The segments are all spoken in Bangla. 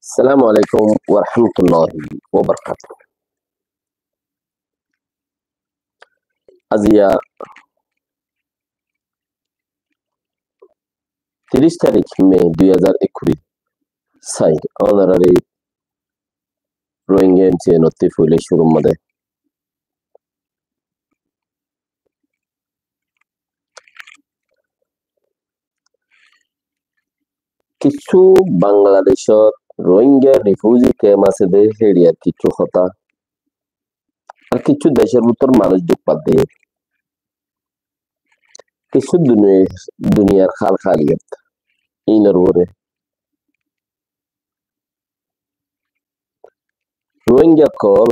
السلام عليكم ورحمة الله وبركاته. আজিয়া 30 তারিখ মে 2021 side honorary Rohingya noti fuile shurumade কিছু বাংলাদেশত রোহিঙ্গা রিফিউজি ক্যাম্প আছে দে হেরিয়ার কিছু কথা আর কিছু দেশের ভিতর মানুষ ঢুকপাত দিয়ে কিছু দুনিয়ার খাল খালিয়াত ইনার উপরে রোহিঙ্গা কল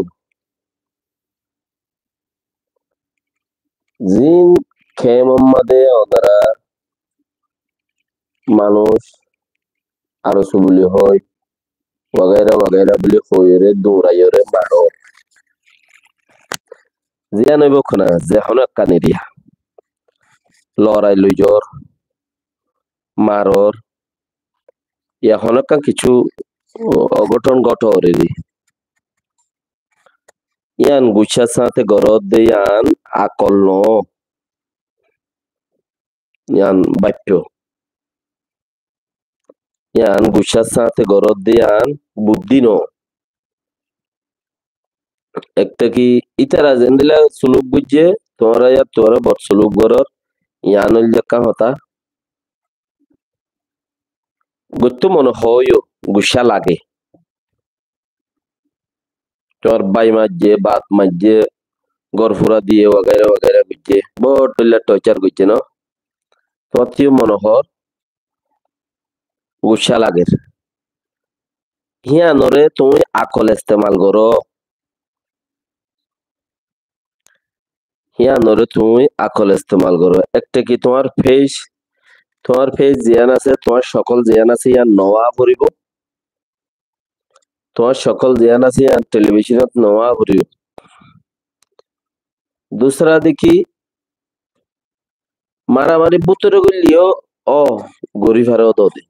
জিন ক্যাম্প মধ্যে ওনারা মানুষ আরো সুবলি হয় वगैरह वगैरह বলে হইরে দৌড়াইরে মারো জিয়া নইব খনা যেখন কান এরিয়া লড়াই লইজর মারর এখন কিছু অঘটন ঘটরেরি ইয়ান গুছার সাথে গরদ দে ইয়ান আকল ন ইয়ান বাপ্য ইয়ান গুছার সাথে গরদ দে ইয়ান বুদ্ধি ন একটা কি ইতারা জেন্দিলা সুলুক বুঝে তোমরা ইয়া তোরা বট সুলুক গরর ইয়ান কা হতা গত্য মনে হয় গুসা লাগে তোর বাই মাঝে বাত মাঝে গরফুরা দিয়ে वगैरह वगैरह বুঝে বট টর্চার করছে না তথ্য মনোহর গুসা লাগে হিয়া নরে তুমি আকল ইস্তেমাল করো হিয়া নরে তুমি আকল ইস্তেমাল করো একটা কি তোমার ফেস জিয়ান আছে তোমার সকল জিয়ান আছে ইয়ান নওয়া পড়িব তোমার সকল জিয়ান আছে ইয়ান টেলিভিশনত নওয়া পড়িব दूसरा देखी মারামারি বুতরে গলিও ও গরিব হারে দো দে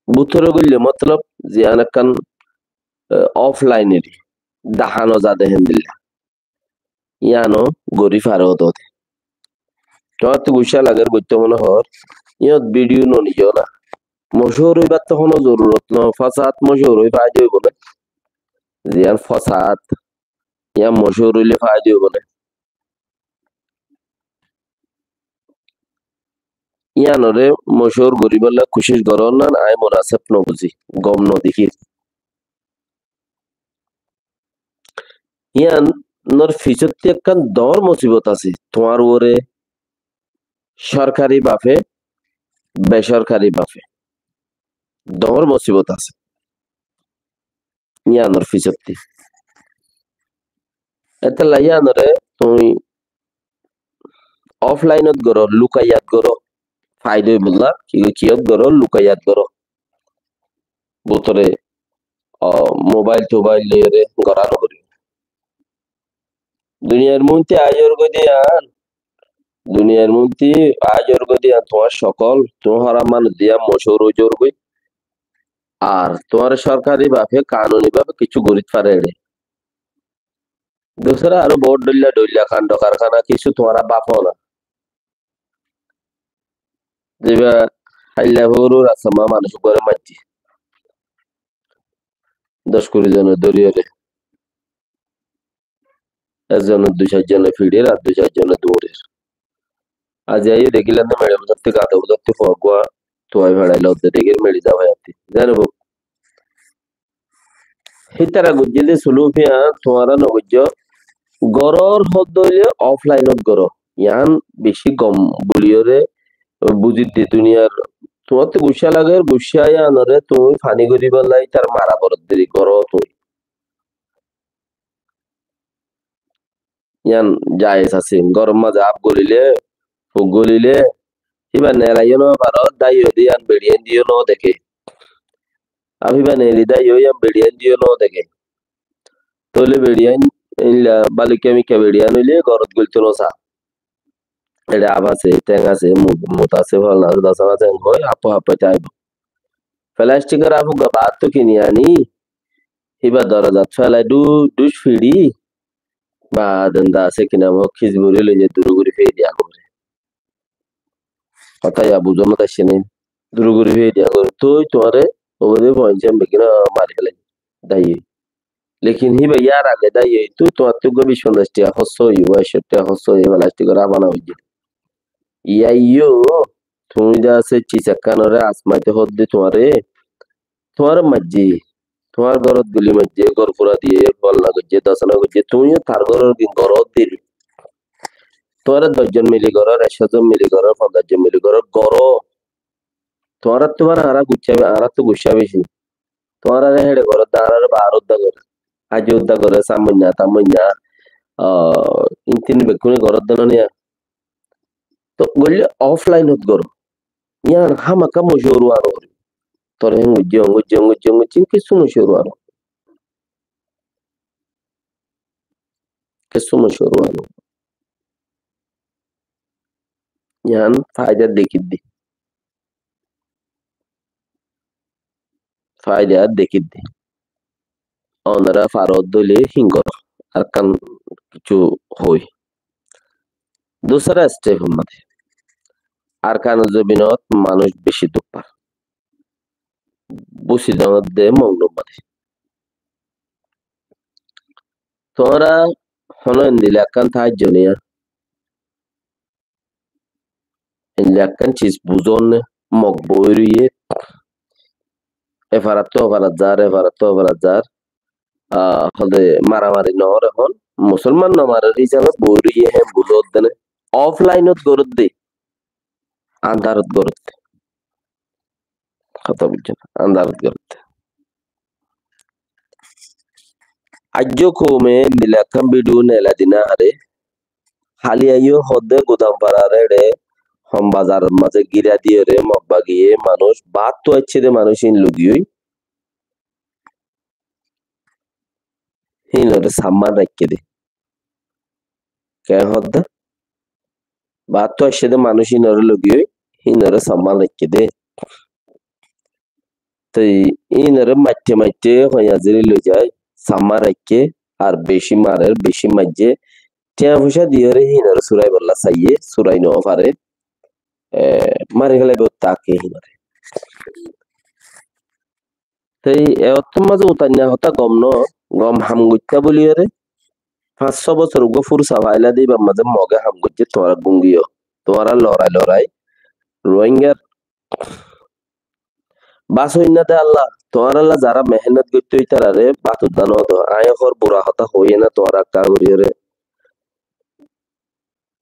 বুতরে গলিও মতলব জিয়ান কান অফলাইন এরি দাহানো জাদে হেন্দিল্লা ইয়ানো গরিব হারে দো দে তোমার তো গুসা লাগের গত্য মনে হর ইয়ত ভিডিও নিও না মশহুর হইবার তো কোনো জরুরত ন ফাসাদ মশহুর হই ফায়দা হইব না জিয়ান ফাসাদ ইয়া মশহুর হইলে ফায়দা হইব না ইয়ানরে মশহুর গরিবল্লা খুশিস গরন না আয় মুনাসেব ন বুঝি গম ন দেখি ইয়ান নর ফিচতি একখান দর মুসিবত আছে তোমার ওরে সরকারি বাফে বেসরকারি বাফে দর মুসিবত আছে ইয়ানর ফিচতি এতে লাইয়ানরে তুমি অফলাইনত গরো লুকাইয়াত গরো ফায়দা বললা কি কিয়ত গরো লুকাইয়াত গরো বুতরে মোবাইল টোবাইল লেরে গরানো করি দুনিয়ার মধ্যে আজর গদিয়ান দুনিয়ার মধ্যে আজর গদিয়ান তোমার সকল তোমার মানুষ দিয়া মশহুর ওজর গই আর তোমার সরকারি ভাবে কানুনি ভাবে কিছু গরিব পারে दूसरा আরো বহুত ডইলা ডইলা কাণ্ড কারখানা কিছু তোমার বাপ না যেবা হাইলা হরু রাসমা মানুষ করে মাঝি 10-20 জনের দরিয়ারে একজনের 2-4 জনের ফিডের আর 2-4 জনের দৌড়ের আজ এই দেখিলেন না ম্যাডাম ধরতে গাদা ধরতে ফগুয়া তোয়াই ভাড়াইলা ওদের দেখে মেড়ি যাওয়া যাচ্ছে জানো হিতারা গুজিলে সুলুফিয়া তোমারা নগজ গরর হদ হইলে অফলাইনত গর ইয়ান বেশি গম বলিয়রে বুঝিতে দুনিয়ার তোমার তো গুসা লাগে গুসা ইয়ানরে তুমি ফানি করি বলাই তার মারা বরদ দেরি গর তুই ইয়ান জায়েজ আছে গরম মাঝে আপ গলিলে ফুক গলিলে এবার নেলাইও না ভারত দাইও দিয়ান বেড়িয়ে দিও ন দেখে আভিবা নেলি দাইও ইয়ান বেড়িয়ে দিও ন দেখে তোলে বেড়িয়ান ইল্লা বালিকা মিকা বেড়িয়ান হইলে গরত গলতো নসা এটা আবাসে ট্যাং আছে মুত আছে ফল না দাসানা ট্যাং হয় আপা আপা চাইব প্লাস্টিকের আপু বাত তো কিনি আনি হিবা দরজাত ফেলাই দুষ ফিড়ি বা দন্দা আছে কিনা মো খিজবুরি লই যে দুরুগুরি ফেই দিয়া করে কথাই বুঝনো তাইছে নেই দুরুগুরি ফেই দিয়া করে তুই তোমারে ওদের পঞ্চাম বেকিনা মারি ফেলাই দাই लेकिन ही भैया आगे दा ये तो अत्युग भी सुंदर ಹೊsso ಇವ ಶಟ್ಯ ಹೊsso ಇವಲಾಸ್ಟಿಕ್ ರಾವಣ ಹೋಗಿ ইয়াইয়ো তুমি যা আছে চিচাকানরে আসমাইতে হদ্দে তোমার মাঝে তোমার ঘরত গুলি মাঝে ঘর পুরা দিয়ে বল না গজে দশনা গজে তুমিও তার ঘরের ঘরত দিলি তোমার 10 জন মিলি ঘর 100 জন মিলি ঘর 50 জন মিলি ঘর তোমার আরা গুচ্ছাবে আরা তো গুচ্ছাবে তোমার আরে হেডে ঘর দাঁড়ার বারত দা ঘর আজ উদ্দা করে সামন্যা তামন্যা ಇಂತಿನ ಬೆಕ್ಕುನಿ ಗೊರದ್ದನನಿಯ तो गोल्ले ऑफलाइन होत गरो यार हम का मशहूर वारो तो रे गुज्जे किसु मशहूर वारो यान फायदा देखिद्दी ओनरा फारद दले हिंगरो अरकान কিছু হই दूसरा स्टेप আমাদের আরকান জবিনত মানুষ বেশি দুঃখ পায় বুঝি দে মঙ্গল মানে তোরা হলো ইন্দিলা কান থাই জনিয়া ইন্দিলা কান চিজ বুঝন মক বইরিয়ে এফারাত হলে মারামারি নহর এখন মুসলমান নমারের হিসাবে বইরিয়ে হে বুঝত দেনে অফলাইনত গরত দে আন্ধারত গরত কথা বুঝছেন আন্ধারত গরত আজ্জো কোমে দিলাকাম বিডু নেলা দিনা আরে খালি আইও হদে গুদাম পাড়ারে রে হম বাজার মাঝে গিরা দিয়ে রে মব্বা গিয়ে মানুষ বাদ তো আছে রে মানুষ ইন লুগিয়ে হিনরে সাম্মান রাখকে দে কে হদ্দা বাদ তো আছে রে মানুষ ইনরে লুগিয়ে হিনরে সাম্মান রাখকে দে তো ইনরে মাইতে মাইতে হইয়া জিরি লই যায় সাম্মান রাখকে আর বেশি মারের বেশি মাইজে টিয়া পয়সা দিয়ে রে হিনরে সুরাই বললা চাইয়ে সুরাই ন পারে মারি গেলে তাকে হিনরে সেই এতম মাঝে উতান্যা হতা গম হামগুচ্ছা বলিয়ে রে 500 বছর গো ফুরসা ভাইলা দিবা মাঝে মগে হামগুচ্ছে তোরা গুঙ্গিও তোরা লড়াই রোহিঙ্গার বাস হইনাতে আল্লাহ তোরা আল্লাহ যারা মেহনত করতে হইতারা রে বাতুদান হতো আয়কর বুড়া হতা হইয়ে না তোরা কা করিয়ে রে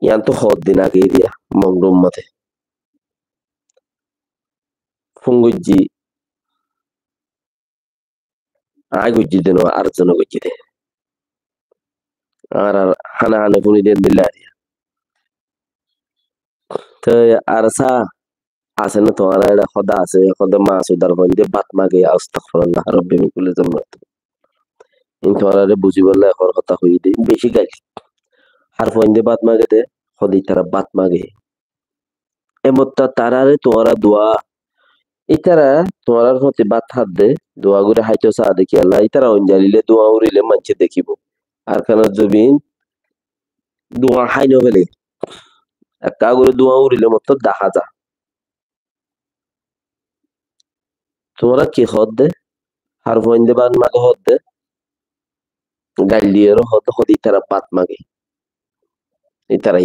ইয়ান তো হদ দিন আগে দিয়া মংডুম মতে ফুঙ্গুজি আয় গুজি দেন আর জন গুজি দে আর হানা হানে পুনি দেন দিল্লা তো আর সা আছে না তোমার এটা খোদা আছে খোদা মাছ উদার বন্ধে বাত মাগে আস্তাগফিরুল্লাহ রাব্বি মিন কুল্লি যামরাত ইন তোমারে বুঝি বললে এখন কথা হই দে বেশি গাই আর বন্ধে বাত মাগে দে খোদি তারা বাত মাগে এমত্তা তারারে তোমারা দোয়া ইতারা তোমার হতে বাত হাত দে দোয়া করে হাইতো সা দেখি আল্লাহ ইতারা অঞ্জালিলে দোয়া উরিলে মানছে দেখিব আর কান জবিন দোয়া হাইনো গেলে একা করে দোয়া উরিলে মত দেখা যা তোমরা কি হদ দে আর বন্ধে বাত মাগে হদ দে গাইলিয়েরো হদ হদ ইতারা বাত মাগে ইতারা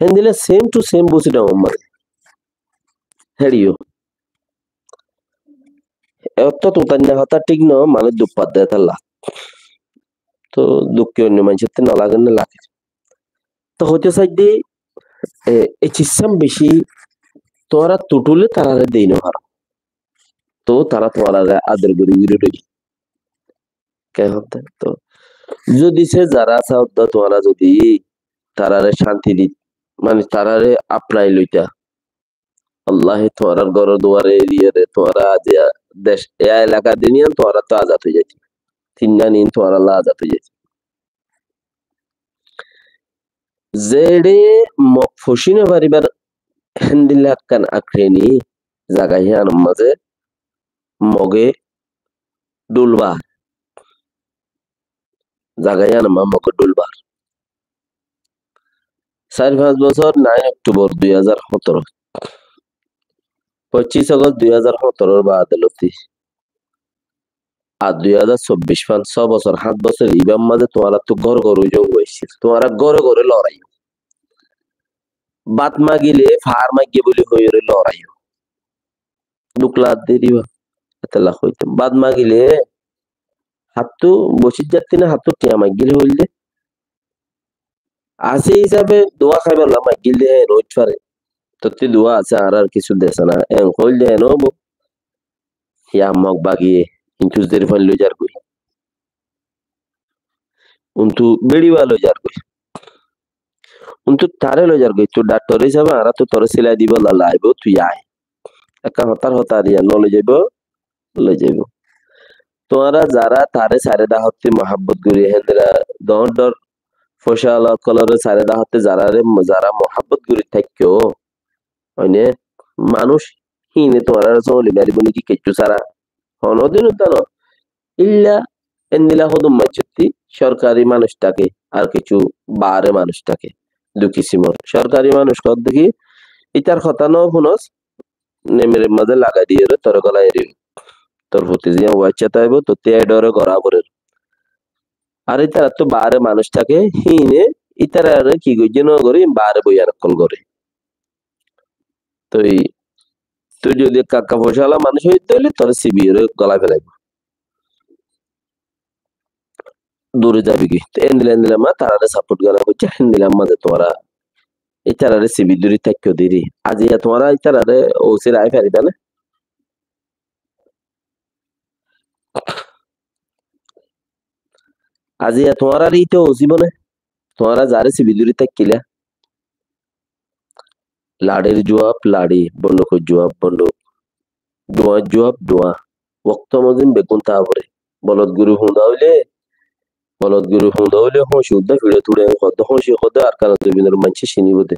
হেন্দিলে সেম টু সেম বুঝিটা মানে হেড়িও এত তো তান্যা হতা ঠিক ন মানে দুপাত দেয় তাল্লা তো দুঃখে অন্য মানুষের না লাগে না লাগে তো হইতে সাইডে এই চিসাম বেশি তোরা টুটুলে তারা দেই না হার তো তারা তোমার আদর গড়ি গড়ি রই কে হতে তো যদি সে যারা আছে তোমরা যদি তারারে শান্তি দি মানে তারারে আপনাই লইতা আল্লাহ তোমার ঘর দুয়ারে দিয়ে রে তোমরা আজ দেশ এ এলাকা দিনিয়া তোমরা তো আজাদ হয়ে যাচ্ছে তিনটা নিন তোমরা আল্লাহ আজাদ হয়ে যাচ্ছে জেডে ফসিনো পারিবার হেন্দিলা কান আক্রেনি জাগা হিয়ান মাঝে মগে ডুলবা জাগা হিয়ান মগে ডুলবা 4-5 বছর 9 অক্টোবর 2017 25 আগস্ট 2017 বাদলতি আর 2024 পাঁচ 6 বছর 7 বছর ইবাম মাঝে তোমার তো ঘর ঘর উজং হয়েছিল তোমার ঘরে ঘরে লড়াই বাত মাগিলে ফার মাগিয়ে বলি হয়ে লড়াই দুকলা দিবা এতলা হইতাম বাদ মাগিলে হাতু বসির যাত্রী না হাতু টিয়া মাগিলে হইলে আছে হিসাবে দোয়া খাইবার মাগিলে রোজ পারে তোতে দোয়া আছে আর কিছু দেছে না এন হইলে এনো ইয়া মগ বাগিয়ে ইন্টুস দের ফান লইজার কই উন্তু বেড়িবা লইজার কই উন্তু তারে লইজার কই তুই ডাক্তার হিসাবে আর তো তোর সিলাই দিব লাইব তুই আয় একা হতার ইয়া ন লই যাইব তোমরা যারা তারে সারে দা হতে মহাব্বত করি হেন্দরা দর ফশালা কলরে সারে দা হতে যারা মহাব্বত করি থাকো হইনে মানুষ হিনে তোমরা চলি বাড়ি বলি কি কেচু সারা হনদিন উদ্যান ইল্লা এন্দিলা হদম মাইচতি সরকারি মানুষটাকে আর কিছু বারে মানুষটাকে দুঃখী সিমর সরকারি মানুষ কত দেখি ইতার কথা ন শুনস নেমের মাঝে লাগাই দিয়ে তোর গলায় এরি তোর প্রতি যে ওয়াচ্চা তাইব তো তে ডরে গড়া পড়ে আর ইতারা তো বারে মানুষটাকে হিনে ইতারা কি গইছে ন করে বারে বইয়ার কল করে তুই তুই যদি কাকা ফসালা মানুষ হইতে হইলে তোর সিবি এর গলা ফেলাইব দূরে যাবি কি এন্দিলা মা তারারে সাপোর্ট করা হচ্ছে এন্দিলাম মাঝে তোমরা ইতারারে সিবি দূরে থাকো দিরি আজি তোমরা ইতারারে ওসি রায় ফেরিবে না আজি তোমরা রিতে ওসি বনে তোমরা যারে সিবি দূরে থাকিলা লাড়ির জবাব লাড়ি বন্দুকের জবাব বন্দুক দোয়ার জবাব দোয়া ওক্ত মজিম বেগুন তারপরে বলদ গুরু হুঁদা হইলে হসি উদ্দা ফিরে তুড়ে হদ্দ হসি হদ্দা আর কারণ জমিনের মানছি চিনি বোধে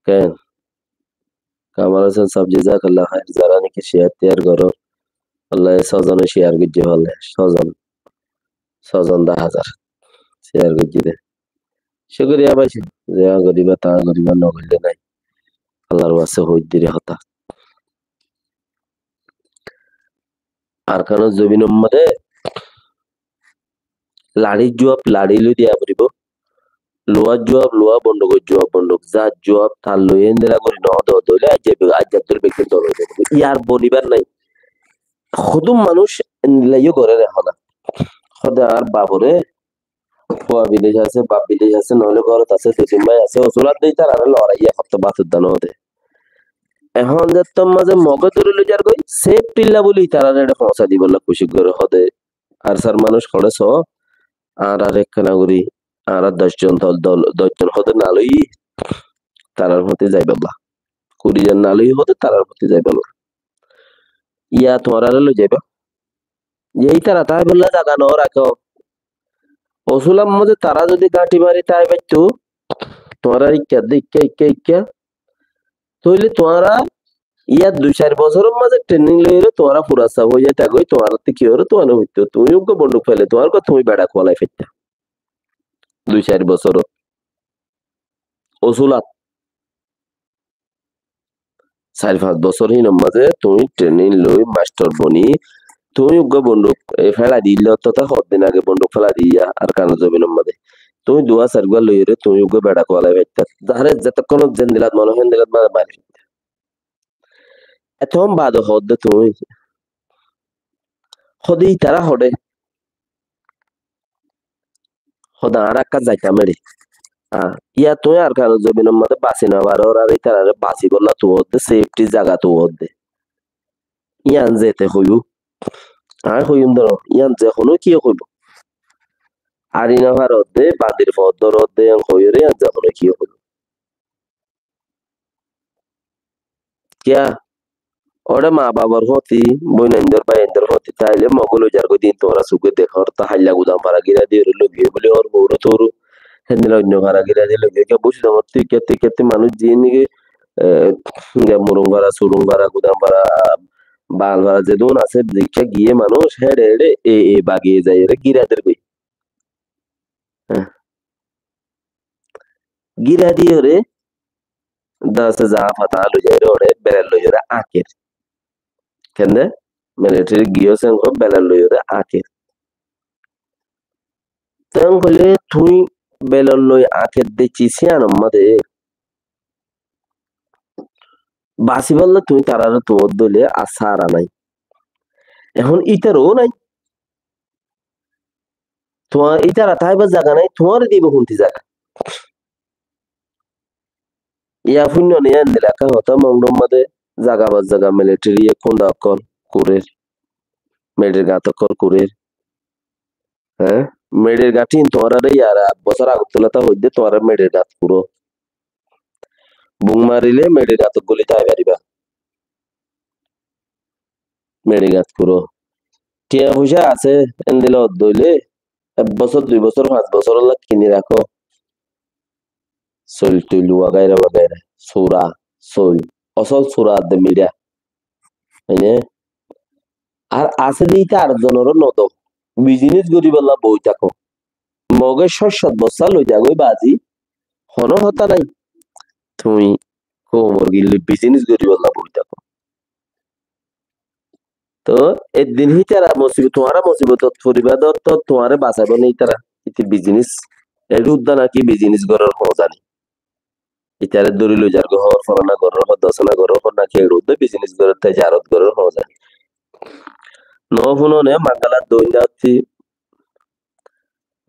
কেন কামাল হাসান সাহেব জাযাকাল্লাহ খাইর যারা নাকি শেয়ার টেয়ার করো আল্লাহ ছজনে শেয়ার করছে ভালো ছজন 10,000 শেয়ার করছে দে শুকরিয়া পাইছি যে গরিবা তা গরিবা ন করলে নাই আল্লাহর ওয়াসে হই দিরে হতা আর কারণ জমিনের মধ্যে লাড়ির জবাব লাড়ি লই দিয়া পড়িব লোহার জবাব লোহা বন্দুকের জবাব বন্দুক যার জবাব তার লই এন্দিরা করি ন দইলে আজ তোর ব্যক্তি দল ইয়ার বলিবার নাই খুদুম মানুষ এন্দিলাইও করে রেখো না খোদা আর বাবরে ফুয়া বিদেশ আছে বাপ বিদেশ আছে নহলে ঘরত আছে দুদিন ভাই আছে ওসুলার দেই তার আর লড়াইয়া হত বাতুর দান হতে এখন যে তোর মাঝে মগে ধরে লইজার কই সেফ টিল্লা বলি তারা এটা পৌঁছা দিব না খুশি করে হতে আর স্যার মানুষ করেছ আর একখানা করি আর 10 জন দল 10 জন হতে না লই তারার মধ্যে যাই বাবা 20 জন না লই হতে তারার মধ্যে যাই বাবা ইয়া তোমার আর লই যাইবা এই তারা তাই বললে জায়গা ন রাখো ওসুলাম মধ্যে তারা যদি গাঁটি মারি তাই পাইতো তোমরা ইক্কা তইলে তোমরা ইয়া 2-4 বছরের মাঝে ট্রেনিং লইলে তোমরা ফুরাসা হয়ে যায় তাগই তোমার কি হরে তোমার হইতো তুমি ওকে বন্দুক ফেলে তোমার কথা তুমি বেড়া খোলাই ফেলতে 2-4 বছর ওসুলাত 4-5 বছর হিন মাঝে তুমি ট্রেনিং লই মাস্টার বনি তুমি ওকে বন্দুক ফেলা দিলে তো তার দিন আগে বন্দুক ফেলা দিয়া আর কানো জমিনের মাঝে তুমি দুয়া সারগুয়া লইরে তুমি ওকে বেড়া খোলাই ফেলতে যারে যতক্ষণ জেন্দিলাত মনে হেন্দিলাত মারি এতম বাদ হদ্দে তুমি হদেই তারা হডে হদা আর একটা যাইতাম রে ইয়া তুই আর কারো জমিনের মধ্যে বাসি না বার আর এই তারা বাসি বললা তো হদ্দে সেফটি জায়গা তো হদ্দে ইয়ান যেতে হইব আর হইম ধরো ইয়ান যে হলো কি হইব আর ইনা ভার হদ্দে বাদির ফদ্দর হদ্দে হইরে ইয়ান যে হলো কি হইব কিয়া ওরে মা বাবার হতি বইনেন্দর বাইন্দর হতি তাইলে মগল যার দিন তোরা সুখে দেখর তা হাইলা গুদাম পারা গিরা দিয়ে লগে বলে ওর বউর তোর হেদিন অন্য ভাড়া গিরা দিয়ে লগে কে বুঝি তোমার তুই কেতে কেতে মানুষ দিয়ে নিগে মুরুং ভাড়া সুরুং ভাড়া গুদাম ভাড়া বাল ভাড়া যে দোন আছে দীক্ষা গিয়ে মানুষ হেডে হেডে এ বাগিয়ে যায় রে গিরাদের বই গিরা দিয়ে রে 10,000 ফাতা লো যায় রে ওরে বেড়াল লো যায় আঁকের কেন মিলিটারি গিয়েছে বেড়াল লো যায় আঁকের তেন বলে তুই বেলন লই আঁকের দিচ্ছি আমাদের বাসি বললে তুই তারা তোর দলে আসারা নাই এখন ইতারও নাই তোমার ইতারা তাইবার জায়গা নাই তোমার দিব কোনটি জায়গা ইয়া শূন্য নিয়ে দিলা কা হতা মংডম মাদে জাগা বাজ জাগা মিলিটারি কোন অকল কুরের মেডের গাত অকল কুরের হ্যাঁ মেডের গাঠিন তোমার রে ইয়ার 8 বছর আগতলা তা হইতে তোমার মেডের গাত পুরো বুং মারিলে মেডের গাত গুলি তাই পারিবা মেডের গাত পুরো টিয়া পয়সা আছে এন্দিলে দইলে 1 বছর 2 বছর 5 বছর লাগ কিনে রাখো সল তুইলু ওয়াগাইরা ওয়াগাইরা সুরা সল অসল সুরা দে মিডিয়া মানে আর আছে দিতে আর জনের নত বিজনেস করি বললা বই থাকো মগে 6-7 বছর লই যাগই বাজি হন হতা নাই তুমি কোমর গিল্লি বিজনেস করি বললা বই থাকো তো একদিন হি তারা মুসিবত তোমারা মুসিবত পরিবার তো তোমারে বাঁচাবো নেই তারা ইতি বিজনেস এর উদ্যান নাকি বিজনেস করার মজা নেই ইতারে দড়ি লই যার হওয়ার ফরনা করার হর দশনা করার হর নাকি এর উদ্যোগ বিজনেস করার তাই জারত করার মজা ন হুননে মাঙ্গালার দৈন্দাতি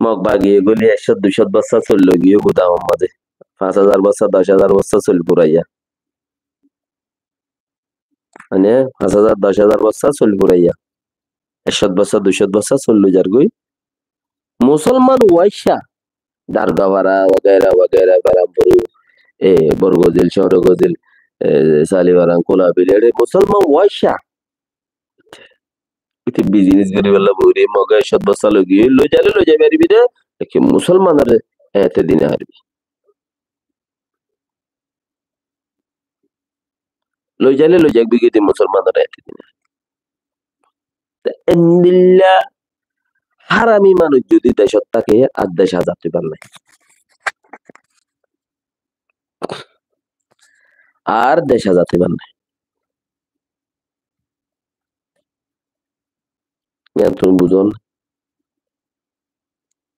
মগ বাগিয়ে গলি 100-200 বস্তা চলল গিয়ে গুদাম মাঝে 5,000 বস্তা 10,000 বস্তা চল পুরাইয়া মানে 5,000-10,000 বস্তা চল পুরাইয়া 100 বস্তা 200 বস্তা চললো যার গই মুসলমান ওয়াইশা দারগা ভাড়া वगैरह वगैरह বারামপুর বরগজিল শহরগজিল সালিবারাম কোলাবিল মুসলমান ওয়াইশা বিজনেস করি বললা বউরে মগা 100 বস্তা লগি লই যাবে পারবি রে কি মুসলমানের এতে দিনে হারবি লই যাক বিগিতে মুসলমানের এতে দিনে এন্দিল্লা হারামি মানুষ যদি দেশত থাকে আর দেশ আজাতে পারলে আর দেশ আজাতে পারলে তুমি বুঝুন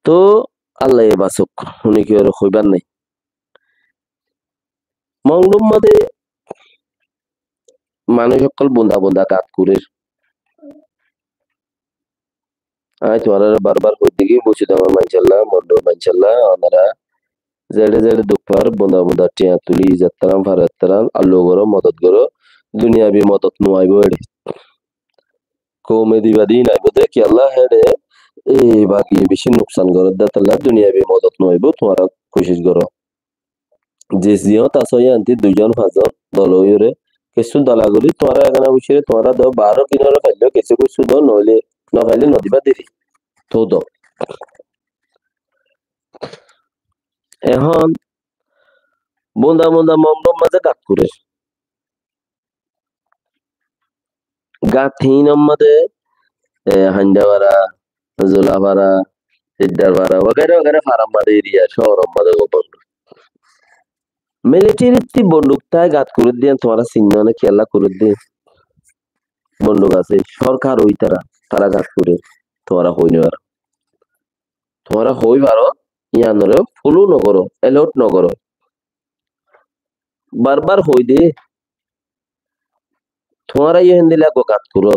তো আল্লাহ বাসক উনি কি আর হইবার নাই মংডুম মাদে মানুষ সকল বোন্দা বোন্দা কাজ করে আয় তোমার বারবার কইতে গিয়ে বসে আমার মানসাল্লাহ মন্ডল মানসাল্লাহ ওনারা জেডে জেডে দুঃখর বোন্দা বোন্দা টিয়া তুলি যাত্রাম ফারাত্রাম আল্লো করো মদত করো দুনিয়াবি মদত নুয়াইব এড়ে কৌমে দিবা দিন আইব দেখি আল্লাহ হেডে বাকি বেশি নুকসান করো দাতাল্লাহ দুনিয়াবি মদত নুয়াইব তোমার কোশিশ করো যে জিও তা সই আনতি 2-5 জন দল হইরে কিছু দলাগুলি তোরা এখানে বসে তোরা 12 কিলোর খাইলেও কিছু কিছু দো নইলে না খাইলে নদীবা দেরি তো দো এখন বোন্দা বোন্দা মমদম মাঝে গাত করে গাত হিন মাঝে হান্ডা ভাড়া জোলা ভাড়া সিদ্ধার ভাড়া वगैरह ফারাম মাঝে এরিয়া শহর মাঝে গোপন মিলিটারি বন্দুক তাই গাত করে দিয়ে তোমরা চিহ্ন খেলা করে দিয়ে বন্দুক আছে সরকার ওই তারা গাত করে তোমরা হই পারো ইয়ানরে ফলো নগর এলাউট নগর বারবার হই দে তোমরা ইহেন দিলা গাত করো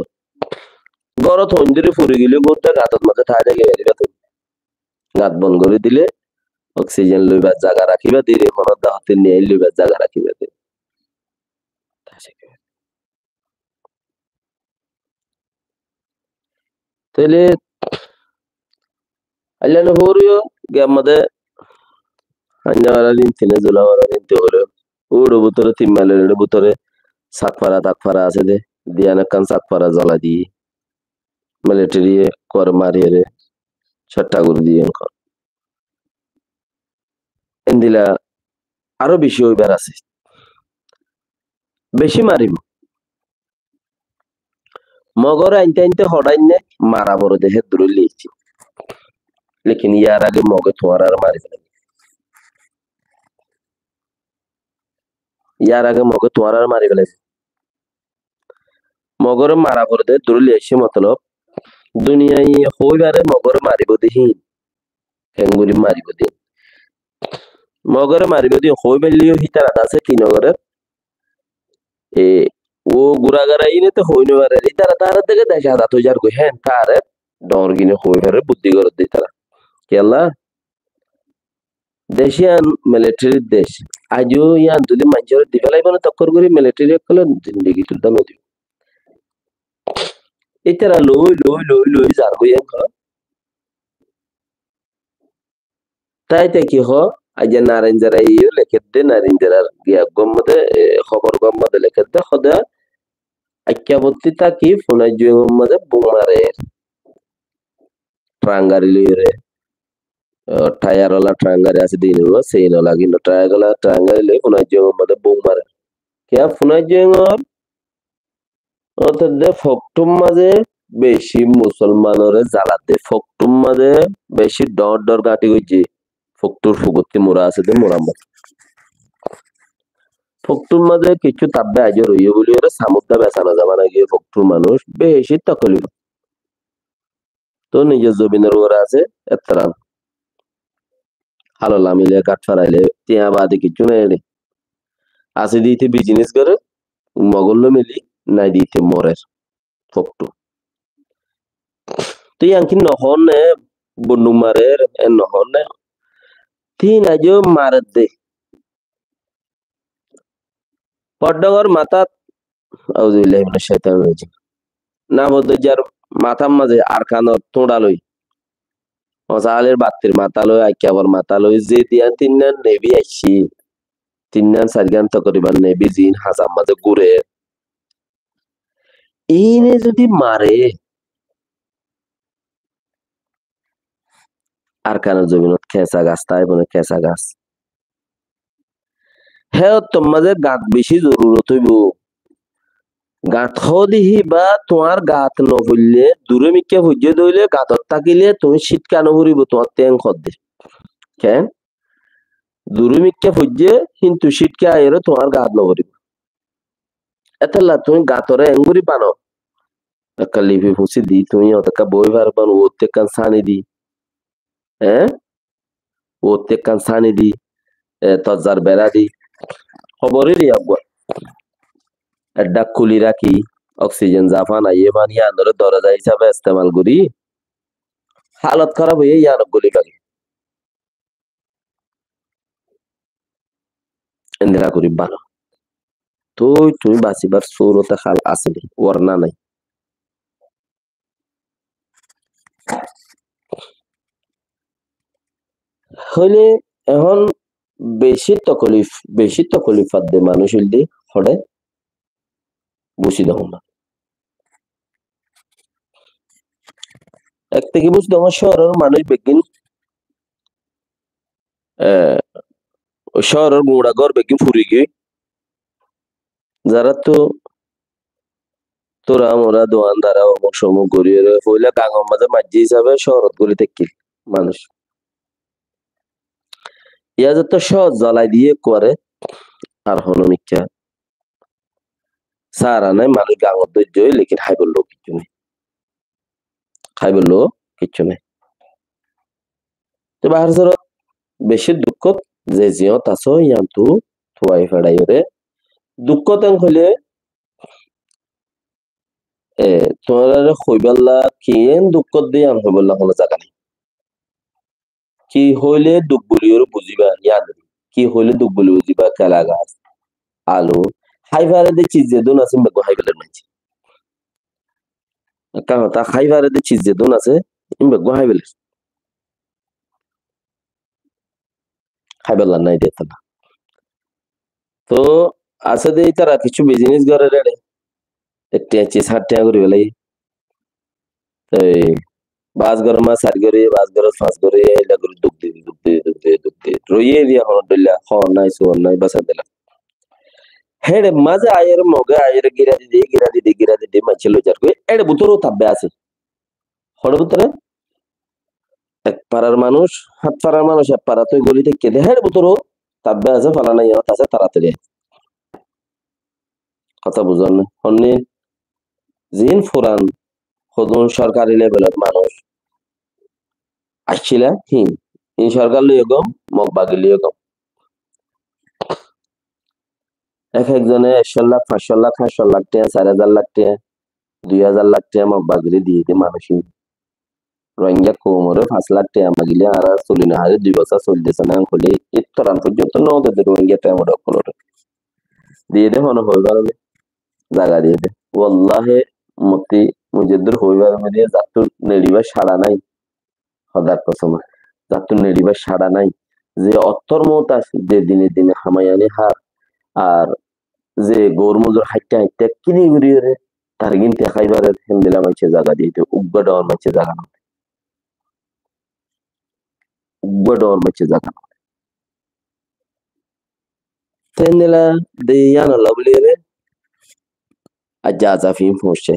গরত হইন্দিরে ফুরি গেলে গোটা গাতত মাঝে ঠাই থাকে গাত বন করে দিলে অক্সিজেন লইবার জায়গা রাখিবা দিলে মনত হাতে নিয়ে লইবার জায়গা রাখিবা দিলে তাহলে আল্লাহ হরিও গে আমাদের হান্ডাওয়ালা দিন তিনে জোলাওয়ালা দিন তে হলো ওড়ো ভিতরে 3 মাইলের ভিতরে সাতপাড়া তাকপাড়া আছে দে দিয়ানা কান সাতপাড়া জ্বালা দিয়ে মিলিটারি কর মারিয়ে রে ছট্টা করে দিয়ে এন্দিলা আরো বেশি হইবার আছে বেশি মারিব মগর আনতে আনতে হড়াইনে মারা বড় দেহে দূরে লিয়েছি লেকিন ইয়ার আগে মগে তোমার আর মারি ফেলে ইয়ার আগে মগে তোমার আর মারি ফেলে মগর মারা বড় দেহে দূরে লিয়েছি মতলব দুনিয়ায় হইবারে মগর মারিব দিহি হেঙ্গুরি মারিব দিন মগরে মারিব দিন হই বেলিও হিতার আছে কি নগরে এ ও গুড়াগাড়া ইনে তো হইনে পারে তারা তারা থেকে দেখা দাঁত যার কই হ্যাঁ তারে ডর গিনে হই পারে বুদ্ধি করে দিই তারা কেলা দেশিয়ান মিলিটারির দেশ আজও ইয়ান যদি মানুষের দিবে লাগবে না তক্কর করি মিলিটারি কলে জিন্দগি তুলতে নদী এটারা লই লই লই লই যার কই তাই তাই কি হ আজ নারেঞ্জারা ইয়ে লেখে দে নারেঞ্জারার গিয়া গম্মদে খবর গম্মদে লেখে দে খদা আক্যাবত্তি তাকি ফোনাই জুয়ে গম্মদে বুমারে ট্রাঙ্গারি লইরে টায়ার ওলা ট্রাঙ্গারি আছে দিন সেইন ওলা কিন্তু টায়ার ওলা ট্রাঙ্গারি লই ফোনাই জুয়ে গম্মদে বুমারে কেয়া ফোনাই জুয়ে গর অর্থাৎ দে ফকটুম মাঝে বেশি মুসলমানরে জ্বালাতে ফকটুম মাঝে বেশি ডর ডর গাটি গইছে ফকটুর ফুগত্তি মোরা আছে দে মোরাম্মত ফকটুর মাঝে কিছু তাব্বে আজ রইয়ে বলি ওরা সামুদ্রা বেচানো যাবা না গিয়ে ফকটুর মানুষ বেশি তকলিফ তো নিজের জমিনের ওরা আছে এত্রান হালো লামিলে কাঠ ফারাইলে তিয়া বাদে কিছু নেই রে আছে দিতে বিজনেস করে মগল্য মিলি নাই দিতে মরের ফকটু তুই আনকি নহন নে বন্ডু মারের নহন নে তিন আজও মারের দে পড্ডগর মাথা আউযুবিল্লাহি মিনাশ শাইতানির রাজিম না বলতে যার মাথার মাঝে আর কানর তোড়া লই মশালের বাত্তির মাথা লই আইকাবার মাথা লই যে দিয়া তিননান নেবি আইছি তিননান সারগান তো করিবার নেবি জিন হাসাম মাঝে ঘুরে ইনে যদি মারে আর কানের জমিনত খেসা গাছ তাই বলে খেসা গাছ হ্যাঁ তোমাদের গাত বেশি জরুরত হইব গাত দিহি বা তোমার গাত নহইলে দূরে মিকে ভুজে দইলে গাতত থাকিলে তুমি শীত কেন ভরিব তোমার টেং খদ্দে কেন দূরে মিকে ভুজে কিন্তু শীতকে আইরে তোমার গাত নভরিব এতলা তুমি গাতরে এঙ্গুরি পানো একটা লিপি ফুসি দি তুমি অতকা বই ভার পানো ওতে কান সানি দি হ্যাঁ ওতে কান সানি দি তজার বেড়া দি খবরই রি আব্বা এডা খুলি রাখি অক্সিজেন জাফা না ইয়ে বানিয়ে আন্দোলন দরজা হিসাবে ইস্তেমাল করি হালত খারাপ হয়ে ইয়ানক গলি লাগে ইন্দিরা করি বানো তো তুমি বাঁচিবার সৌরতে খাল আসেনি ওরনা নাই হইলে এখন বেশি তকলিফাত দে মানুষ হইলে হড়ে বুঝি দেখুন না এক থেকে বুঝি দেখুন শহরের মানুষ বেগিন শহরের গুড়া ঘর বেগিন ফুরি গিয়ে যারা তো তোরা মোরা দোয়ানদারা অমুক সমুক গড়িয়ে হইলে গাঙের মাঝে মাঝি হিসাবে শহরত গড়ি থাকিল মানুষ ইয়া যত সহজ জ্বালাই দিয়ে করে আর হনমিকা সারা নাই মানুষ গাঙর ধৈর্য লেকিন হাই বললো কিছু নেই খাই বললো কিচ্ছু নেই তো বাহার সরত বেশি দুঃখ যে জিয়ত আছো ইয়ান্তু থুয়াই ফেড়াই ওরে দুঃখ তেন হইলে তোমার হইবাল্লা কেন দুঃখ দিয়ে আন হইবাল্লা কোনো জায়গা নেই কি হইলে দুঃখ বলি ওর বুঝিবা ইয়াদ কি হইলে দুঃখ বলি বুঝিবা কেলা গাছ আলু হাইভারে দে চিজ যে দুন আছে বেগো হাইবেলের মাঝে কারণ তা হাইভারে দে চিজ যে দুন আছে বেগো হাইবেলের হাইবেলার নাই দেখতে না তো আছে দে তারা কিছু বিজনেস করে রে একটি আছে 60 টাকা করে বেলাই বাস ঘর মা সার করে বাস ঘর ফাঁস করে এলা করে দুঃখ দিয়ে রইয়ে দিয়া হন দইলা হ নাই সো নাই বাসা দিলা হেড়ে মাঝে আয়ের মগে আয়ের গিরা দিদি মাছিল যার কই এড়ে বুতরও তাব্বে আছে হড় বুতরে এক পাড়ার মানুষ হাত পাড়ার মানুষ এক পাড়া তুই গলি থেকে দে হেড়ে বুতরও তাব্বে আছে ফালানা ইয়াত আছে তাড়াতাড়ি কথা বুঝার না হন্নি জিন ফুরান হদুন সরকারি লেভেলের মানুষ আসছিলা ইন সরকার লিয়ে গম মগ বাগি লিয়ে গম এক একজনে 100 লাখ 500 লাখ 500 লাখ টাকা 4,000 লাখ টাকা 2,000 লাখ টাকা মগ বাগিরে দিয়ে দিতে মানুষ রোহিঙ্গা কোমরে 5 লাখ টাকা মাগিলে আর চলি না হারে 2 বছর চলতেছে না হলে ইত্তরান পর্যন্ত নদে রোহিঙ্গা টাকা মোটা করে দিয়ে দে মনে হইবার জায়গা দিয়ে দে ওয়াল্লাহে মতি মুজেদ্দুর হইবার মধ্যে জাতুর নেড়িবার সাড়া নাই হদার কসম জাতুর নেড়িবার সাড়া নাই যে অত্তর মত আছে যে দিনে দিনে হামায়ানি হার আর যে গৌর মজুর হাইটা হাইটা কিনি ঘুরিয়ে রে তার কিন্তু খাইবারের হেন্দিলা মাইছে জায়গা দিতে উগ্র ডর মাইছে জায়গা না উগ্র ডর মাইছে জায়গা না হেন্দিলা দেয়ানা লাভলি রে আজ্জা আজাফিম ফোসছে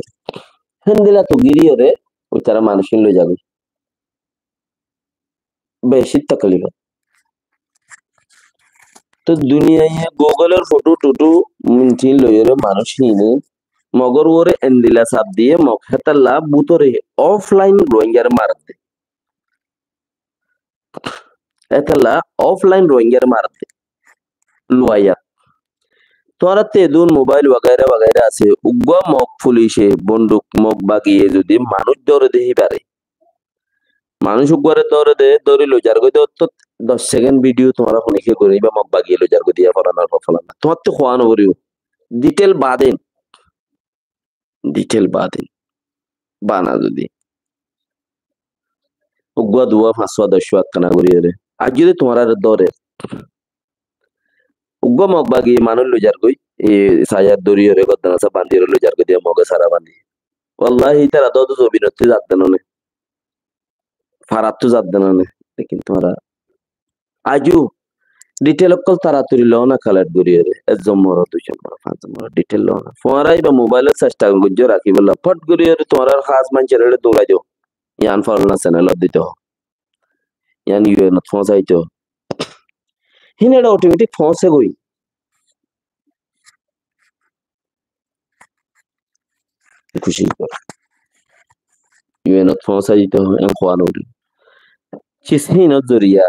হেন্দিলা তো গিরিয়ে রে ওই তারা মানুষিন লই যাবে বেশি তকলিফ তো দুনিয়ায় গুগলের ফটো টুটু মিনটিন লইরে মানুষ হিনে মগর ওরে এন্দিলা সাপ দিয়ে মগ হেতাল্লা বুতরে অফলাইন রোহিঙ্গার মারতে হেতাল্লা অফলাইন রোহিঙ্গার মারতে লুয়াইয়া তোরা তেদুন মোবাইল वगैरह वगैरह আছে উগ্র মগ পুলিশে বন্দুক মগ বাগিয়ে যদি মানুষ ধরে দেহি পারে মানুষ উগ্রে ধরে দে ধরে লো যার গই তো 10 সেকেন্ড ভিডিও তোমরা ফোনিকে করে বা মগ বাগিয়ে লো যার গই দিয়া ফলানার ফলানা তোমার তো খোয়ানো বরিও ডিটেল বাদেন বানা যদি উগ্র দুয়া 500 10 কানা করিয়ে রে আজ যদি তোমার দরে উগ্র মগ বাগিয়ে মানুষ লো যার গই এ সায়ার দরিয়ে রে গদনা সা বান্দিয়ে লো যার গই দিয়া মগে সারা বান্দি wallahi তারা তো জবিনতে যাতেন না ফারাত তো যাতেন না কিন্তু তোমরা আজু ডিটেল অকল তাড়াতাড়ি লো না কালেক্ট করিয়ে রে একজন মরো দুজন মরো পাঁচজন মরো ডিটেল লো না ফোনারাই বা মোবাইলের চেষ্টা গুজ্জো রাখি বললা ফট করিয়ে রে তোমার খাস মানছে রে দৌড়াই দিও ইয়ান ফলনা চ্যানেল দিতে ho ইয়ান ইউ না ফসাইতো হিনেডা অটোমেটিক ফসে গই খুশি কর ইউ না ফসাইতো এন খোয়ানো চিসহিন জরিয়া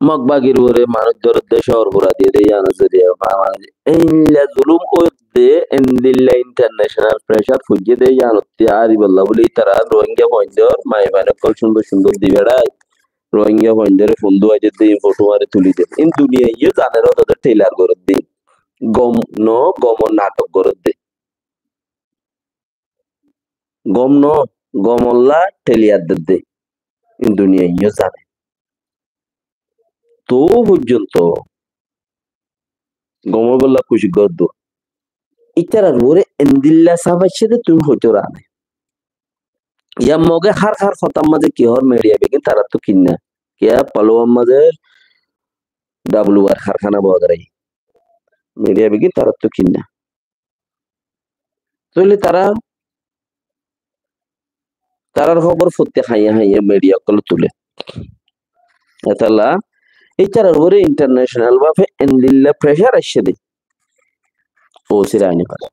মগবাগির ওরে মানুষ দরদ শহর পুরা দিয়ে দেয় জানা জরিয়া ইল্লা জুলুম ও দে ইন্দিল্লা ইন্টারন্যাশনাল প্রেসার ফুজে দেয় জানো তিয়ারি বল্লা বলি তারা রোহিঙ্গা পয়েন্টর মাই মানে কল সুন্দর সুন্দর দিবেড়াই রোহিঙ্গা পয়েন্টরে ফন্দু আজে দিয়ে ফটো মারে তুলি দে ইন দুনিয়া ইয়ে জানের ওদের টেইলার করে দে গম গম নাটক করে দে গম গমল্লা টেলিয়ার দে ইন দুনিয়া ইয়ে জানে তো পর্যন্ত গমর বল্লা খুশি গদ্দ ইতারা ওরে এন্দিল্লা সাবাইছে তুমি হইতো রানে ইয়া মগে হার হার খতাম মাঝে কি হর মেরিয়া বেগিন তারা তো কিন্না কিয়া পালোয়াম মাঝে ডাবলুআর কারখানা বদরাই মেরিয়া বেগিন তারা তো কিন্না তাহলে তারার খবর ফুটতে খাইয়া খাইয়া মিডিয়া কল তুলে এতালা ইতারার ওরে ইন্টারন্যাশনাল ভাবে এন্দিল্লা প্রেসার আসছে দে ও সিরানি পারে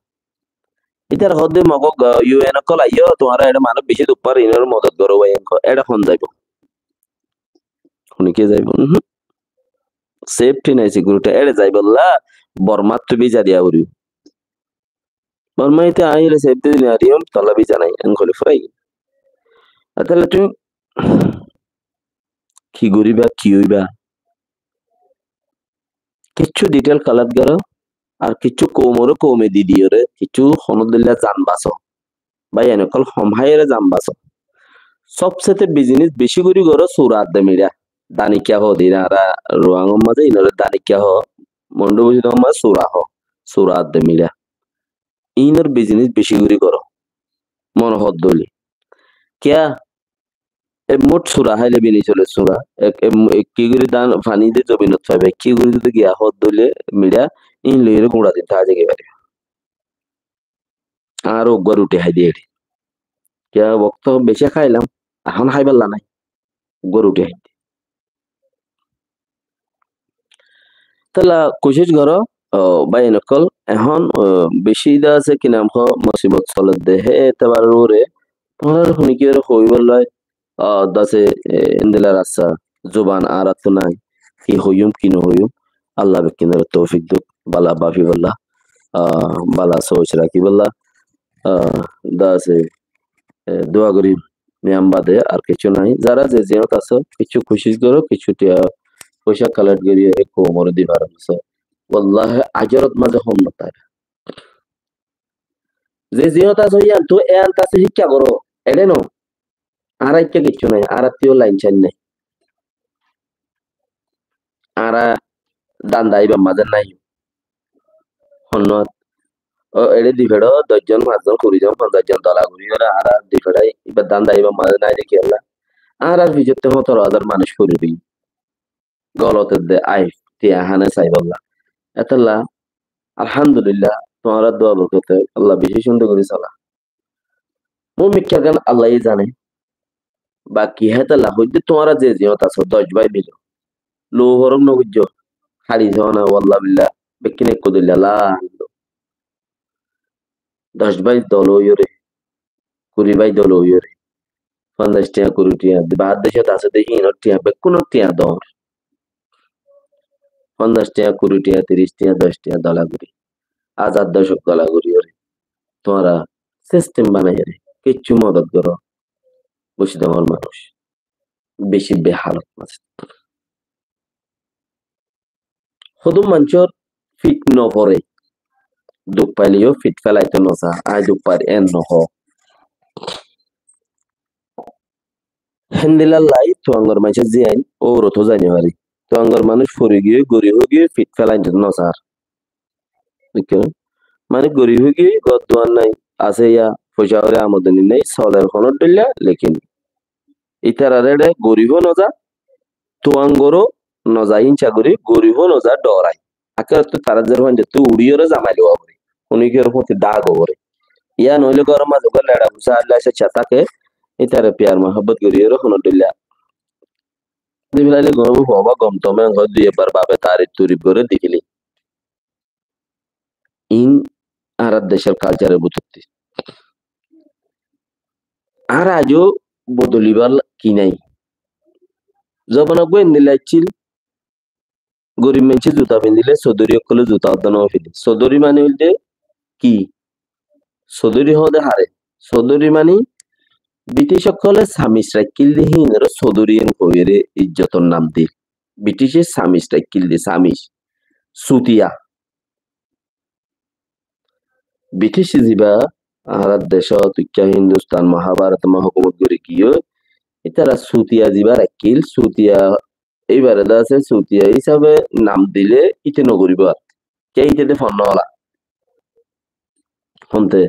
ইতার হদে মগ ইউএন কল আইও তোমার এটা মানব বেশি দুপার ইনের মদত করো ভাই এটা কোন যাইব কোন কে যাইব সেফটি নাই সিকিউরিটি এড়ে যাইবল্লা বর্মা তো বিজা দিয়া উরি বর্মাইতে আইলে সেফটি দিন আরিয়ম তলা বিজা নাই আঙ্কলি ফ্রাই তাহলে তুমি কি গরিবা কি হইবা কিছু ডিটেল কালাত গেল আর কিছু কৌমরে কৌমে দি দিও রে কিছু হনদিল্লা জান বাসো ভাই এনেকল সম্হাইরে জান বাসো সবচেয়ে বিজনেস বেশি করি করো সুরাত দেমিরা দানিকিয়া হো দিনারা রোয়াঙ্গম মাঝে ইনরে দানিকিয়া হো মন্ডু বুঝি তোমার সুরা হো সুরাত দেমিরা ইনর বিজনেস বেশি করি করো মন হদ্দলি কিয়া মোট সুরা হাইলে বিনি চলে সুরা কি করে দান পানি দিয়ে জমিনত পাবে কি করে যদি গিয়া হদ দইলে মিডিয়া ইন লইরে গুড়া দিন তাজে গেবারে আর ওগর উঠে হাই দিয়ে কে বক্ত বেশি খাইলাম এখন খাইবার নাই ওগর উঠে হাই তাহলে কোশিশ করো বাই নকল এখন বেশি দা আছে কি নাম হ মুসিবত চলে দে হে এতবার ওরে তোমার শুনি কি ওরে হই বললাই দাসে ইন্দিলার আচ্ছা জুবান আর তো নাই কি হইম কি নহইম আল্লাহ বেকিনের তৌফিক দুক বালা বাফি বল্লা বালা সোচ রাখি বল্লা দাসে দোয়া করি নিয়াম বাদে আর কিছু নাই যারা যে জিনত আছে কিছু কোশিশ করো কিছু পয়সা কালেক্ট করিয়ে এক কোমর দিবার আছে ওয়াল্লাহি আজরত মাঝে হম নতায় যে জিনত আছে ইয়ান তো এন তাছে শিক্ষা করো এলে নো আর একটা কিছু নাই আর আত্মীয় লাইন চাই নাই আর দান দাইবা মাঝে নাই হন্য এড়ে দিফেড়ো 10 জন 5 জন 20 জন 50 জন দলা ঘুরি ওরা আর দিফেড়াই এবার দান দাইবা মাঝে নাই দেখি আল্লাহ আর বিজতে মতো হাজার মানুষ করবি গলতের দে আই তিয়া হানে চাই বললা এতলা আলহামদুলিল্লাহ তোমার দোয়া বরকতে আল্লাহ বেশি সুন্দর করে চালা মো মিথ্যা গান আল্লাহ জানে বাকি হেতালা হইতে তোমারা যে জিয়ত আছো 10 ভাই মিল লো হরম নবুজ্জ হারি যাওনা ওয়াল্লাহ বিল্লাহ বেকিনে কুদিল্লা লা 10 ভাই দল হইরে 20 ভাই দল হইরে 50 টিয়া 20 টিয়া বাদ দেশে আছে দেখি টিয়া বেকুন টিয়া দর 50 টিয়া 20 টিয়া 30 টিয়া 10 টিয়া দলাগুড়ি আজাদ দশক দলাগুড়ি ওরে তোমরা সিস্টেম বানাই রে কিচ্ছু মদত করো বসে দেওয়ার মানুষ বেশি বেহালত মাঝে হদুম মানুষের ফিট ন পরে দুঃখ পাইলেও ফিট ফেলাইতে নসা আই দুঃখ পাই এন নহ হেন্দিলাল্লাই তোয়াঙ্গর মাইছে জিয়াইন ও রথ জানি পারি তোয়াঙ্গর মানুষ ফরি গিয়ে গরি হয়ে গিয়ে ফিট ফেলাইতে নসার বুঝছো মানে গরিব হয়ে গিয়ে গদ্দান নাই আছে ইয়া পয়সা করে আমদানি নেই সলের খনর দিল্লা লেকিন ইতারারে গরিব নজা তোয়াঙ্গরও নজা ইনচা করি গরিব নজা ডরাই আকে তো তারা যে রহন তুই উড়িয়ে জামাইলে হবে উনি কি প্রতি দাগ হবে ইয়া নইলে গরম মাঝে গেলে এড়া বুঝা আল্লাহ সে চাতাকে ইতারে পিয়ার মহব্বত করিয়ে খনর দিল্লা দিবিলাইলে গরম হবা গম তমে হয় দুই একবার বাবে তারিফ তুরিফ করে দেখিলি ইন আর দেশের কালচারের বুঝতে আর আজও বদলিবার কি নাই যখন গোয়েন দিলাইছিল গরিব মানুষে জুতা পিন্ধিলে চৌধুরী সকলে জুতা অর্ধন ফিলি চৌধুরী মানে হইলে কি চৌধুরী হদে হারে চৌধুরী মানে ব্রিটিশ সকলে স্বামী স্ট্রাইকিল দিয়ে হিনর চৌধুরী কইরে ইজ্জতর নাম দি ব্রিটিশের স্বামী স্ট্রাইকিল দি স্বামী সুতিয়া ব্রিটিশ যিবা আর দেশ তুক্কা হিন্দুস্তান মহাভারত মহকুমত করে গিয়ে এটারা সুতিয়া যিবা রাখিল সুতিয়া এইবারে আছে সুতিয়া হিসাবে নাম দিলে ইতে নগরিব কে ইতে ফন্ন হলা হন্তে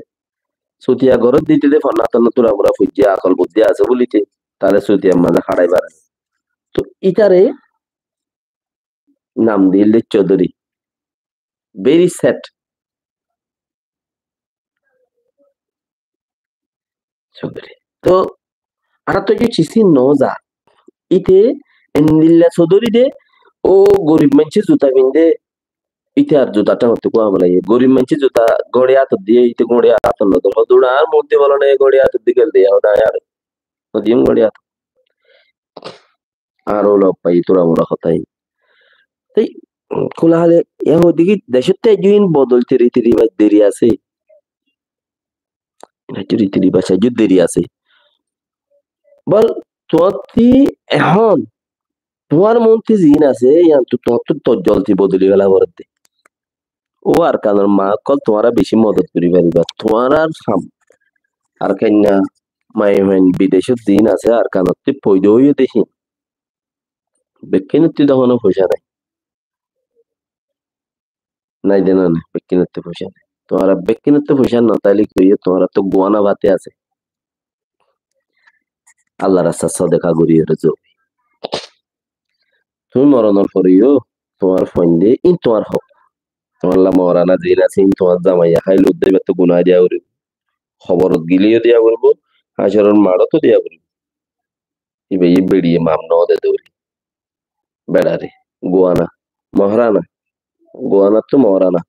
সুতিয়া ঘরত দিতে দে ফন্না তন্ন তুরা মুরা ফুজিয়া আকল বুদ্ধি আছে বলিতে তারে সুতিয়া মাঝে হারাই পারে তো ইটারে নাম দিলে চৌধুরী ভেরি সেট চৌধুরী তো আর তো যে চিসি নজা ইতে এন্দিল্লা চৌধুরী দে ও গরিব মানুষের জুতা পিনদে ইতে আর জুতাটা হতে কোয়া বলে গরিব মানুষের জুতা গড়ে হাত দিয়ে ইতে গড়ে হাত নদর হদুড়া আর মধ্যে বলো না গড়ে হাত দিকে দিয়ে ওটা আর নদীম গড়ে হাত আরো লোক পাই তোরা মোরা হতাই তাই খোলা হলে ওদিকে দেশের তো একদিন বদলতে রীতি রিবাজ দেরি আছে রীতি রিবাজ দেরি আছে বল তুই এখন তোমার মধ্যে জিন আছে তোমার তো জলদি বদলি গেলা বলতে ও আর কারণ মা কল তোমারা বেশি মদত করি পারিবা তোমার আর আর কান্না মাইমেন বিদেশের দিন আছে আর কানতে পৈদ হইয়ে দেখি বেকিনতি তখন পয়সা নাই নাই দেনা না বেকিনতে পয়সা নাই তোমার বেকিনতে পয়সা না তাইলে কইয়ে তোমার তো গোয়ানা ভাতে আছে আল্লাহ রাস্তা সদেকা করিয়ে রেজো তুমি মরণের পরেও তোমার ফন্ডে ইন তোমার হক তোমার লা মরানা জিন আছে ইন তোমার জামাইয়া খাই লোক দেবে তো গুনাহ দিয়া করিব খবরত গিলিও দিয়া করব হাসরের মাড়ও তো দিয়া করব ইবে ই বেড়িয়ে মাম ন দে দৌড়ি বেড়ারে গোয়ানা মহারানা গোয়ানা তো মহারানা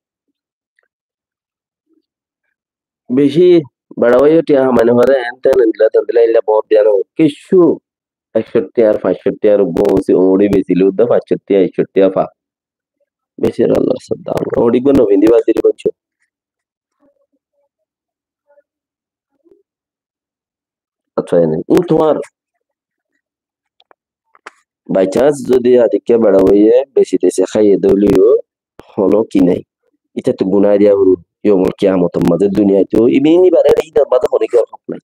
বেশি বেড়াবাইও টিয়া মানে হরে এনতেন দিলা ইল্লা বর দিয়ানো কিছু 61 আর 65 আর গোছি ওড়ি বেচিলে উদ্দা 65 61 পা বেশি আল্লাহর সাদ্দা ওড়ি গো নবীন দিবা দিরি বলছো আচ্ছা এনে তোমার বাই চান্স যদি আদিকে বেড়াবাইয়ে বেশি দেশে খাইয়ে দলিও হলো কি নাই এটা তো গুনাহ দিয়া হরু ইয়মুল কিয়ামতের মাঝে দুনিয়ায় তো ইবিনি বারে এই মাঝে হনে কি হক নাই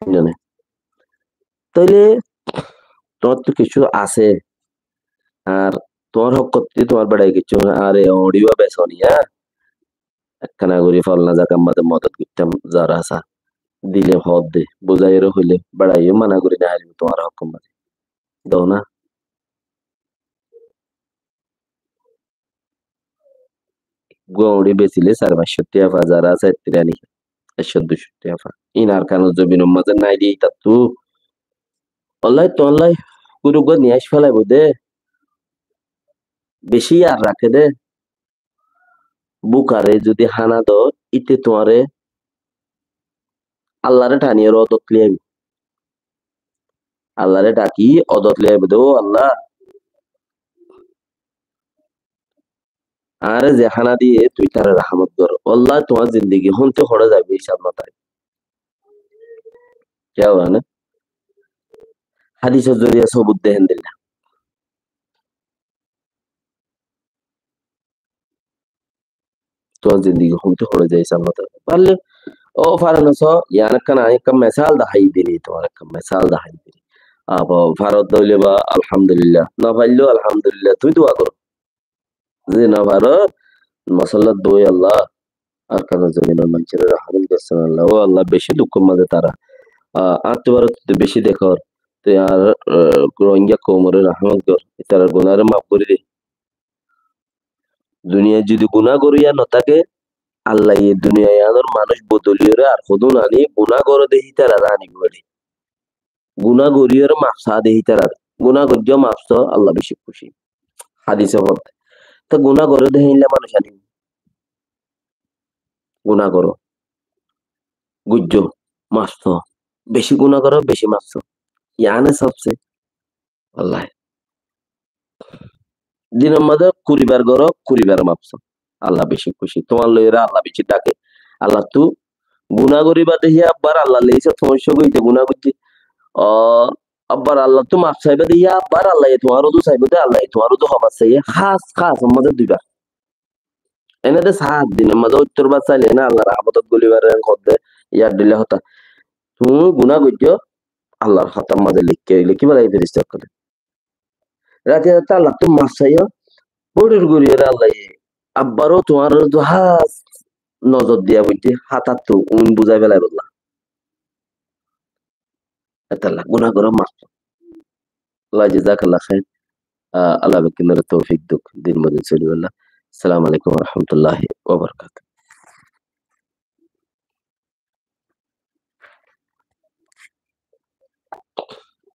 জানে তাইলে তোমার তো কিছু আছে আর তোমার হক করতে তোমার বেড়াই কিছু না। আরে অডিও বেসনিয়া একখানা করি ফলনা জাকাম মাঝে মদত করতাম যারা আসা দিলে হদ দে বুঝাইরও হইলে বেড়াইও মানা করি না আইলি তোমার হক মাঝে দাও না গৌড়ি বেচিলে 4-5 টাকা যারা আছে তিরানি 100-200 টাকা ইনার কারণ জমিনের মাঝে নাই দিয়ে তা তু অল্লাই তো অল্লাই গুরু গো নিয়ে আস ফেলাই দে বেশি আর রাখে দে বুকারে যদি হানা দো ইতে তোমারে আল্লাহরে টানিয়ে অদত লিয়াবি আল্লাহরে ডাকি অদত লিয়াবি দো আল্লাহ আরে যে হানা দিয়ে তুই তারে রাহমত কর আল্লাহ তোমার জিন্দগি হনতে খড়ে যাবে হিসাব মাথায় কেউ না হাদিসের জরিয়া সবুত দেহেন দিল্লা তোমার জিন্দগি হনতে খড়ে যায় হিসাব মাথায় পারলে ও ফারানস ইয়ানকান আইকাম মিসাল দাহাই দিনি তোমার একটা মিসাল দাহাই দিনি আবা ভারত দইলে বা আলহামদুলিল্লাহ না পাইলো আলহামদুলিল্লাহ তুই দোয়া কর যে না ভারত মাসাল্লাহ দোয় আল্লাহ আর কারণ জমিনের মানুষের রহমত করছেন আল্লাহ ও আল্লাহ বেশি দুঃখ মাঝে তারা আত্মবার বেশি দেখর তুই আর রোহিঙ্গা কোমরে রহমত কর তারা গুনারে মাফ করে দে দুনিয়ায় যদি গুনাহ করিয়া নতাকে আল্লাহ এই দুনিয়ায় আনোর মানুষ বদলিয়রে আর খুদুন আনি গুনাহ করে দেহি তারা আনি বলে গুনাহ করিয়রে মাফসা দেহি তারা গুনাহ করিয়া মাফসা আল্লাহ বেশি খুশি হাদিসে বলতে তো গুনাহ করে দেহিলে মানুষ আনি গুনাহ করো গুজ্জ মাফস বেশি গুনাহ করো বেশি মাফস ইয়ানে সবচেয়ে আল্লাহ দিনের মধ্যে কুড়িবার করো কুড়িবার মাপছ আল্লাহ বেশি খুশি তোমার লইরা আল্লাহ বেশি ডাকে আল্লাহ তু গুনা করিবা দেখিয়া আব্বার আল্লাহ লেগেছে সমস্যা কইতে গুনা করছি আব্বার আল্লাহ তো মাপ চাইবে দিয়া আব্বার আল্লাহ তোমারও তো চাইবে দে আল্লাহ তোমারও তো হবার চাইয়ে খাস খাস আমাদের দুইবার এনে দে 7 দিনের মধ্যে উত্তরবার চাইলে না আল্লাহ আবাদত গলিবার কদ্দে ইয়ার দিলে হতা তুমি গুনা করছো আল্লাহর খাতার মাঝে লিখকে লিখি বেলা ফেরিস্তা করে রাতে রাতে আল্লাহ তো মাপ চাইও বড়ির গড়িয়ে আল্লাহ আব্বারও তোমার হাত নজর দিয়া বইতে হাতার তো উন বুঝাই বেলায় বললা এতাল্লাহ গুনা করো মাফ আল্লাহ জাযাকাল্লাহ খাইর আল্লাহ বিকিনার তৌফিক দুক দিন মদিন সলিল্লাহ আসসালামু আলাইকুম ওয়া রাহমাতুল্লাহি ওয়া বারাকাতুহু